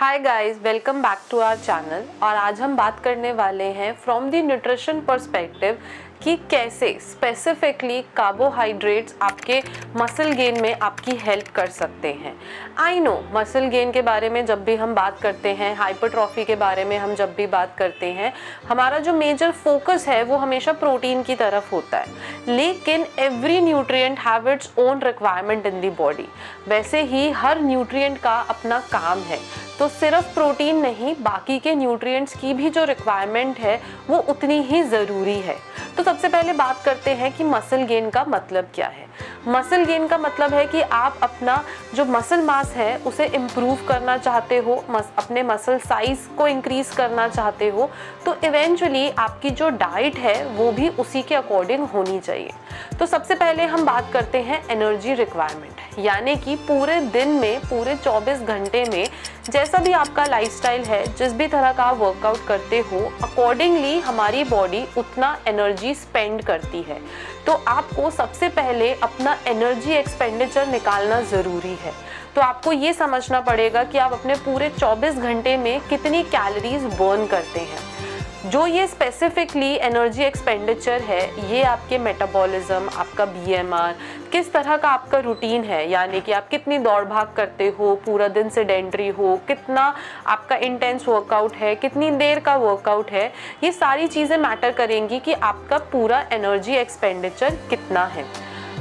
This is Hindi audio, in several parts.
Hi guys, welcome back to our channel. और आज हम बात करने वाले हैं फ्रॉम द न्यूट्रिशन पर्सपेक्टिव कि कैसे स्पेसिफिकली कार्बोहाइड्रेट्स आपके मसल गेन में आपकी हेल्प कर सकते हैं। आई नो मसल गेन के बारे में जब भी हम बात करते हैं, हाइपरट्रॉफी के बारे में हम जब भी बात करते हैं, हमारा जो मेजर फोकस है वो हमेशा प्रोटीन की तरफ होता है, लेकिन every nutrient have its own requirement in the body. वैसे ही हर न्यूट्रिएंट का अपना काम है, तो सिर्फ प्रोटीन नहीं, बाकी के न्यूट्रिएंट्स की भी जो रिक्वायरमेंट है वो उतनी ही ज़रूरी है। तो सबसे पहले बात करते हैं कि मसल गेन का मतलब क्या है। मसल गेन का मतलब है कि आप अपना जो मसल मास है उसे इम्प्रूव करना चाहते हो, अपने मसल साइज को इंक्रीज करना चाहते हो, तो इवेंचुअली आपकी जो डाइट है वो भी उसी के अकॉर्डिंग होनी चाहिए। तो सबसे पहले हम बात करते हैं एनर्जी रिक्वायरमेंट, यानी कि पूरे दिन में, पूरे 24 घंटे में जैसा भी आपका लाइफस्टाइल है, जिस भी तरह का आप वर्कआउट करते हो, अकॉर्डिंगली हमारी बॉडी उतना एनर्जी स्पेंड करती है। तो आपको सबसे पहले अपना एनर्जी एक्सपेंडिचर निकालना ज़रूरी है। तो आपको ये समझना पड़ेगा कि आप अपने पूरे 24 घंटे में कितनी कैलोरीज बर्न करते हैं। जो ये स्पेसिफिकली एनर्जी एक्सपेंडिचर है, ये आपके मेटाबॉलिज्म, आपका बीएमआर, किस तरह का आपका रूटीन है, यानी कि आप कितनी दौड़ भाग करते हो, पूरा दिन सेडेंटरी हो, कितना आपका इंटेंस वर्कआउट है, कितनी देर का वर्कआउट है, ये सारी चीज़ें मैटर करेंगी कि आपका पूरा एनर्जी एक्सपेंडिचर कितना है।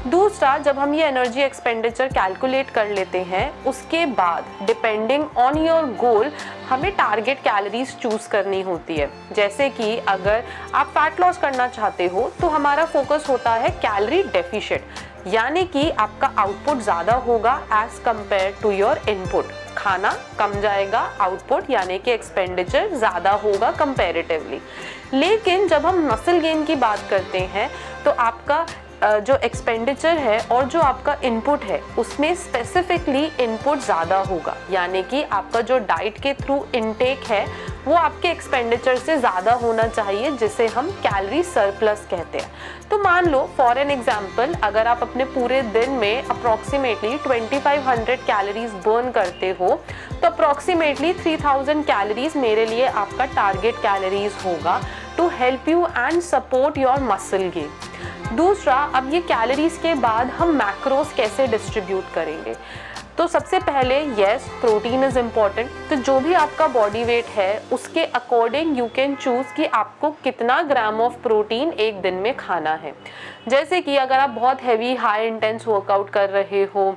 दूसरा, जब हम ये एनर्जी एक्सपेंडिचर कैलकुलेट कर लेते हैं, उसके बाद डिपेंडिंग ऑन योर गोल हमें टारगेट कैलोरीज चूज करनी होती है। जैसे कि अगर आप फैट लॉस करना चाहते हो तो हमारा फोकस होता है कैलोरी डेफिशिएंट, यानी कि आपका आउटपुट ज़्यादा होगा as compare to your input. खाना कम जाएगा, आउटपुट यानी कि एक्सपेंडिचर ज़्यादा होगा कंपेरेटिवली। लेकिन जब हम मसल गेन की बात करते हैं तो आपका जो एक्सपेंडिचर है और जो आपका इनपुट है उसमें स्पेसिफिकली इनपुट ज़्यादा होगा, यानी कि आपका जो डाइट के थ्रू इनटेक है वो आपके एक्सपेंडिचर से ज़्यादा होना चाहिए, जिसे हम कैलोरी सरप्लस कहते हैं। तो मान लो फॉर एन एग्जांपल, अगर आप अपने पूरे दिन में अप्रॉक्सीमेटली 2500 कैलोरीज बर्न करते हो, तो अप्रॉक्सीमेटली 3000 कैलोरीज मेरे लिए आपका टारगेट कैलोरीज होगा to help you and support your muscle gain. दूसरा, अब ये कैलोरीज के बाद हम मैक्रोस कैसे डिस्ट्रीब्यूट करेंगे। तो सबसे पहले यस, प्रोटीन इज़ इम्पॉर्टेंट। तो जो भी आपका बॉडी वेट है उसके अकॉर्डिंग यू कैन चूज़ कि आपको कितना ग्राम ऑफ प्रोटीन एक दिन में खाना है। जैसे कि अगर आप बहुत हैवी हाई इंटेंस वर्कआउट कर रहे हो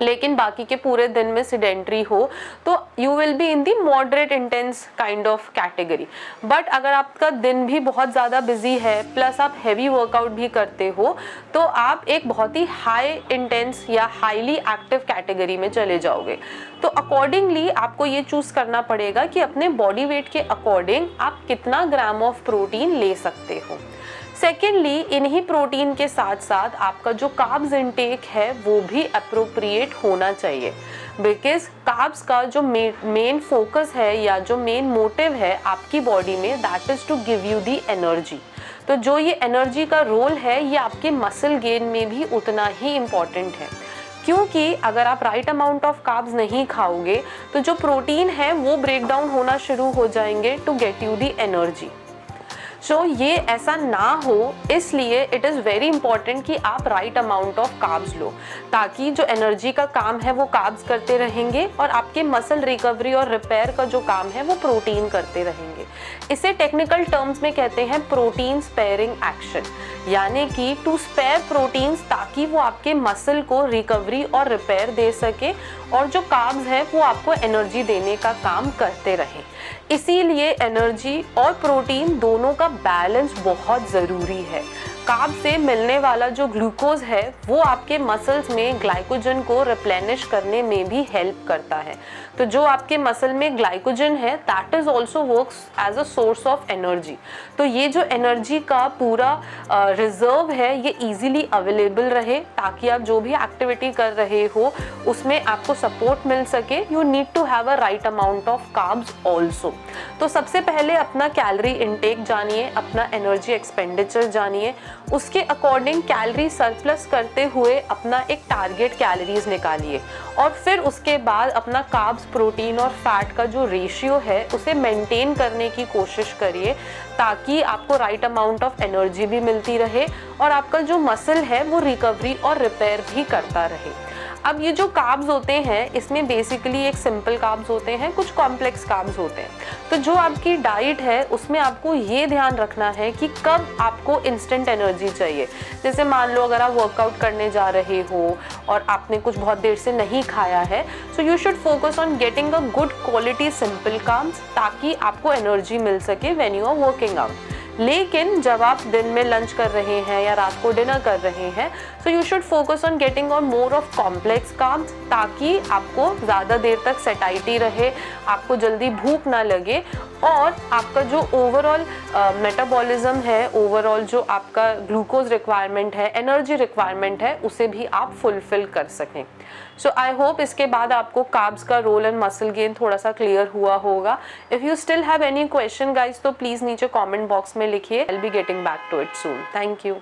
लेकिन बाकी के पूरे दिन में सेडेंटरी हो, तो you will be in the moderate intense kind of category. But अगर आपका दिन भी बहुत ज़्यादा बिजी है प्लस आप हैवी वर्कआउट भी करते हो, तो आप एक बहुत ही हाई इंटेंस या हाईली एक्टिव कैटेगरी में चले जाओगे। तो अकॉर्डिंगली आपको ये चूज़ करना पड़ेगा कि अपने बॉडी वेट के अकॉर्डिंग आप कितना ग्राम ऑफ प्रोटीन ले सकते हो। सेकेंडली, इन्हीं प्रोटीन के साथ साथ आपका जो कार्ब्स इनटेक है वो भी अप्रोप्रिएट होना चाहिए, बिकॉज कार्ब्स का जो मेन फोकस है या जो मेन मोटिव है आपकी बॉडी में, that is to give you the energy. तो जो ये एनर्जी का रोल है ये आपके मसल गेन में भी उतना ही इम्पॉर्टेंट है, क्योंकि अगर आप राइट अमाउंट ऑफ कार्ब्स नहीं खाओगे तो जो प्रोटीन है वो ब्रेक डाउन होना शुरू हो जाएंगे to get you the energy. So ये ऐसा ना हो, इसलिए इट इज़ वेरी इंपॉर्टेंट कि आप राइट अमाउंट ऑफ कार्ब्स लो, ताकि जो एनर्जी का काम है वो कार्ब्स करते रहेंगे और आपके मसल रिकवरी और रिपेयर का जो काम है वो प्रोटीन करते रहेंगे। इसे टेक्निकल टर्म्स में कहते हैं प्रोटीन स्पेयरिंग एक्शन, यानी कि टू स्पेयर प्रोटीन्स, ताकि वो आपके मसल को रिकवरी और रिपेयर दे सके और जो कार्ब्स है वो आपको एनर्जी देने का काम करते रहे। इसीलिए एनर्जी और प्रोटीन दोनों का बैलेंस बहुत ज़रूरी है। कार्ब से मिलने वाला जो ग्लूकोज है वो आपके मसल्स में ग्लाइकोजन को रिप्लेनिश करने में भी हेल्प करता है। तो जो आपके मसल में ग्लाइकोजन है that is also works as a source of energy. तो ये जो एनर्जी का पूरा रिजर्व है ये इजीली अवेलेबल रहे, ताकि आप जो भी एक्टिविटी कर रहे हो उसमें आपको सपोर्ट मिल सके। You need to have a right amount of carbs also. तो सबसे पहले अपना कैलोरी इनटेक जानिए, अपना एनर्जी एक्सपेंडिचर जानिए, उसके अकॉर्डिंग कैलोरी सरप्लस करते हुए अपना एक टारगेट कैलोरीज निकालिए और फिर उसके बाद अपना कार्ब्स प्रोटीन और फैट का जो रेशियो है उसे मेंटेन करने की कोशिश करिए, ताकि आपको राइट अमाउंट ऑफ एनर्जी भी मिलती रहे और आपका जो मसल है वो रिकवरी और रिपेयर भी करता रहे। अब ये जो कार्ब्स होते हैं इसमें बेसिकली एक सिंपल कार्ब्स होते हैं, कुछ कॉम्प्लेक्स कार्ब्स होते हैं। तो जो आपकी डाइट है उसमें आपको ये ध्यान रखना है कि कब आपको इंस्टेंट एनर्जी चाहिए। जैसे मान लो अगर आप वर्कआउट करने जा रहे हो और आपने कुछ बहुत देर से नहीं खाया है, so you should focus on getting a good quality simple carbs, ताकि आपको एनर्जी मिल सके when you are working out. लेकिन जब आप दिन में लंच कर रहे हैं या रात को डिनर कर रहे हैं, सो you should focus on getting on more of complex carbs, ताकि आपको ज़्यादा देर तक सैटिस्फाइड रहे, आपको जल्दी भूख ना लगे और आपका जो ओवरऑल मेटाबॉलिज्म है, ओवरऑल जो आपका ग्लूकोज रिक्वायरमेंट है, एनर्जी रिक्वायरमेंट है, उसे भी आप फुलफिल कर सकें। सो आई होप इसके बाद आपको कार्ब्स का रोल एंड मसल गेन थोड़ा सा क्लियर हुआ होगा। If you still have any question guys, तो प्लीज़ नीचे कमेंट बॉक्स में लिखिए। I will be getting back to it soon. Thank you.